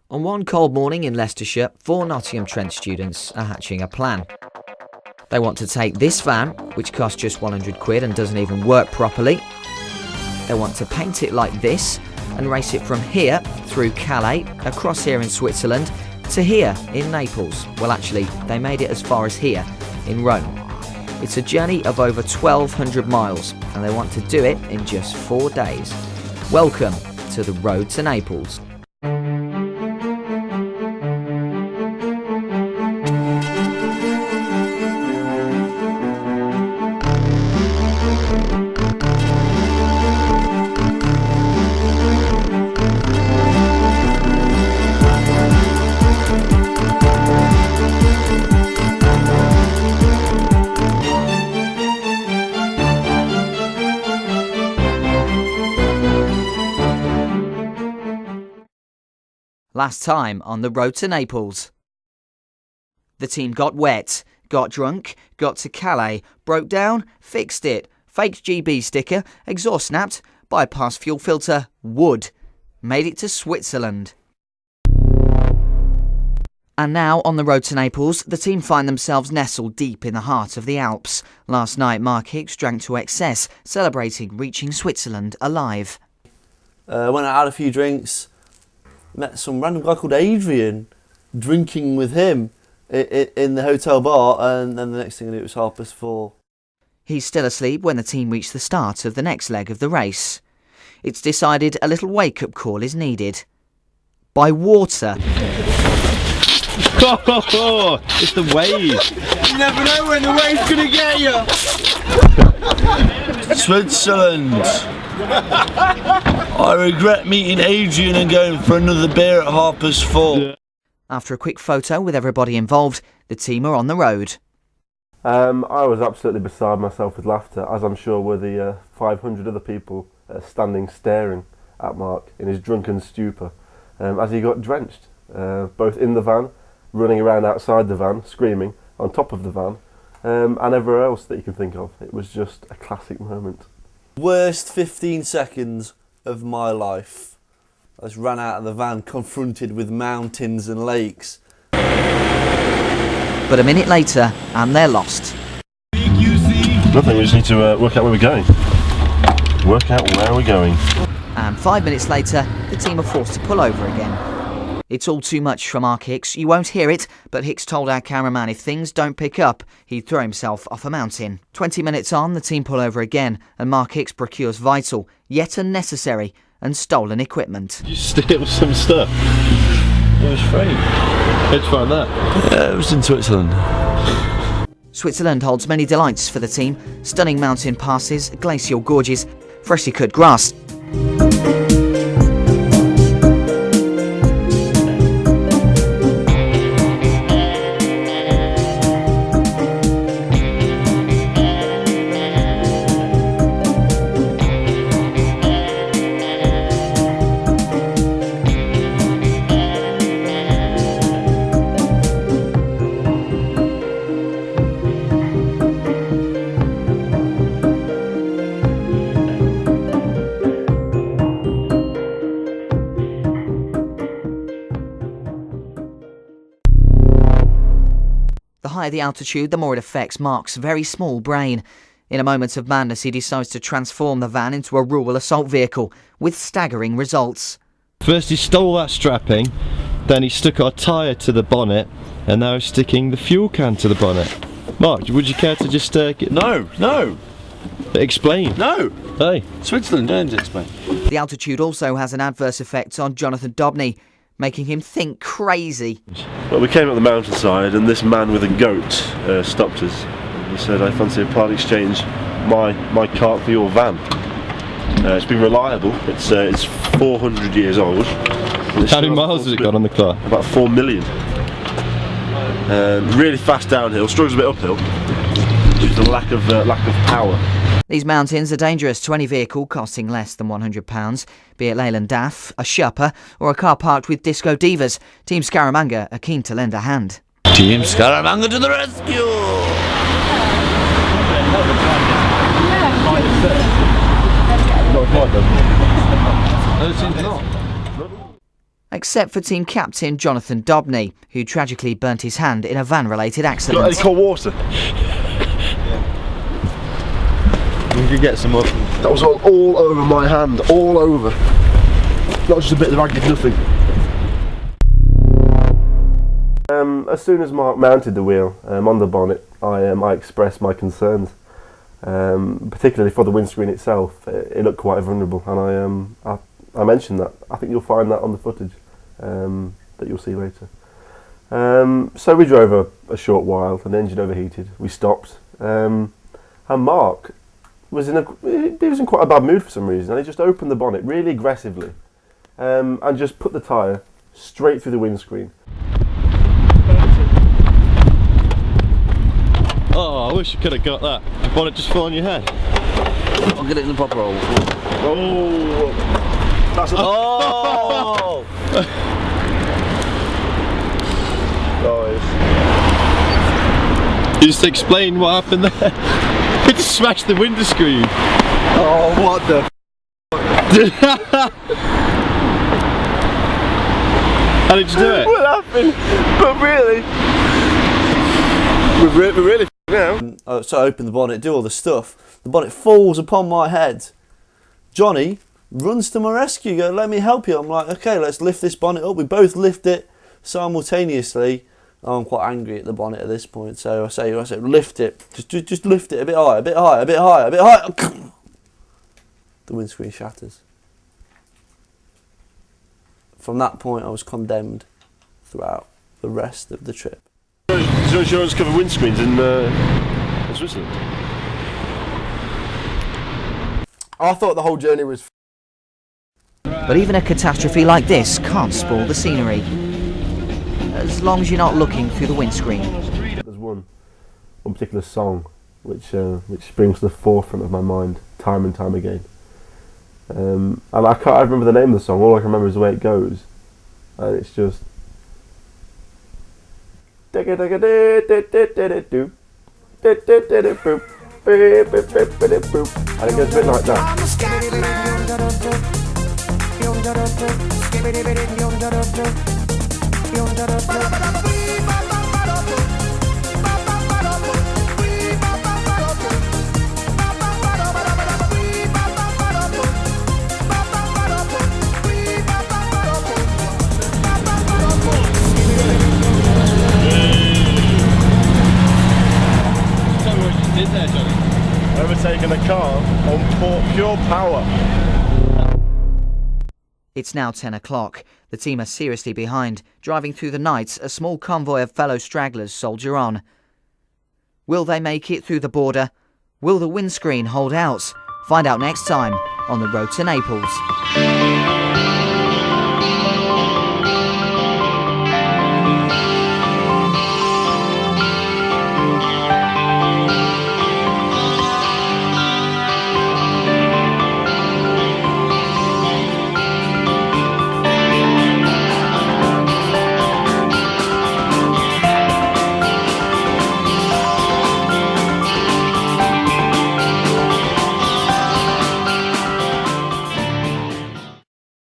On one cold morning in Leicestershire, 4 Nottingham Trent students are hatching a plan. They want to take this van, which costs just £100 and doesn't even work properly. They want to paint it like this and race it from here through Calais, across here in Switzerland, to here in Naples. Well, actually, they made it as far as here in Rome. It's a journey of over 1,200 miles and they want to do it in just 4 days. Welcome to the road to Naples. Last time on the road to Naples. The team got wet, got drunk, got to Calais, broke down, fixed it, faked GB sticker, exhaust snapped, bypass fuel filter, wood. Made it to Switzerland. And now, on the road to Naples, the team find themselves nestled deep in the heart of the Alps. Last night, Mark Hicks drank to excess, celebrating reaching Switzerland alive. Went out, had a few drinks. Met some random guy called Adrian, drinking with him in the hotel bar, and then the next thing I knew it was 4:30. He's still asleep when the team reach the start of the next leg of the race. It's decided a little wake-up call is needed. By water. Oh, it's the wave. You never know when the wave's going to get you. Switzerland. I regret meeting Adrian and going for another beer at 4:30. Yeah. After a quick photo with everybody involved, the team are on the road. I was absolutely beside myself with laughter, as I'm sure were the 500 other people standing staring at Mark in his drunken stupor as he got drenched, both in the van, running around outside the van, screaming, on top of the van, and everywhere else that you can think of. It was just a classic moment. Worst 15 seconds of my life. I just ran out of the van confronted with mountains and lakes. But a minute later, and they're lost. Nothing, we just need to work out where we're going. Work out where we're going. And 5 minutes later, the team are forced to pull over again. It's all too much for Mark Hicks. You won't hear it, but Hicks told our cameraman if things don't pick up, he'd throw himself off a mountain. 20 minutes on, the team pull over again, and Mark Hicks procures vital, yet unnecessary, and stolen equipment. Did you steal some stuff? It was free. How'd you find that? Yeah, it was in Switzerland. Switzerland holds many delights for the team. Stunning mountain passes, glacial gorges, freshly cut grass. The higher the altitude, the more it affects Mark's very small brain. In a moment of madness, he decides to transform the van into a rural assault vehicle, with staggering results. First he stole that strapping, then he stuck our tyre to the bonnet, and now he's sticking the fuel can to the bonnet. Mark, would you care to just No. explain? No. Hey. Switzerland, don't explain. The altitude also has an adverse effect on Jonathan Dobney, making him think crazy. Well, we came up the mountainside and this man with a goat stopped us. He said, I fancy a part exchange my cart for your van. It's been reliable, it's 400 years old. How many miles has it got on the car? About 4 million. Really fast downhill, struggles a bit uphill due to the lack of power. These mountains are dangerous to any vehicle costing less than £100, be it Leyland DAF, a Sherpa, or a car parked with disco divas. Team Scaramanga are keen to lend a hand. Team Scaramanga to the rescue! No, it seems not. except for team captain Jonathan Dobney, who tragically burnt his hand in a van-related accident. Got any cold water? We could get some up. That was all over my hand, all over. Not just a bit of ragged nothing. As soon as Mark mounted the wheel on the bonnet, I expressed my concerns, particularly for the windscreen itself. It looked quite vulnerable, and I mentioned that. I think you'll find that on the footage that you'll see later. So we drove a short while, and the engine overheated. We stopped, and Mark was in quite a bad mood for some reason, and he just opened the bonnet really aggressively, and just put the tyre straight through the windscreen. Oh, I wish you could have got that. The bonnet just fell on your head. I'll get it in the proper hole. Oh! That's a... Oh! Nice. You just explain what happened there. It just smashed the window screen. Oh, what the How did you do it? What happened? But really, we're really now. So I open the bonnet, do all the stuff. The bonnet falls upon my head. Johnny runs to my rescue, go, let me help you. I'm like, okay, let's lift this bonnet up. We both lift it simultaneously. I'm quite angry at the bonnet at this point, so I say, lift it. Just lift it a bit higher, a bit higher, a bit higher, a bit higher. The windscreen shatters. From that point, I was condemned throughout the rest of the trip. Does your insurance cover windscreens in Switzerland? I thought the whole journey was. But even a catastrophe like this can't spoil the scenery, as long as you're not looking through the windscreen. There's one particular song which springs to the forefront of my mind time and time again. And I can't remember the name of the song. All I can remember is the way it goes, and it's just. And it goes a bit like that. Overtaking a car on pure power. It's now 10 o'clock. The team are seriously behind. Driving through the night, a small convoy of fellow stragglers soldier on. Will they make it through the border? Will the windscreen hold out? Find out next time on the road to Naples.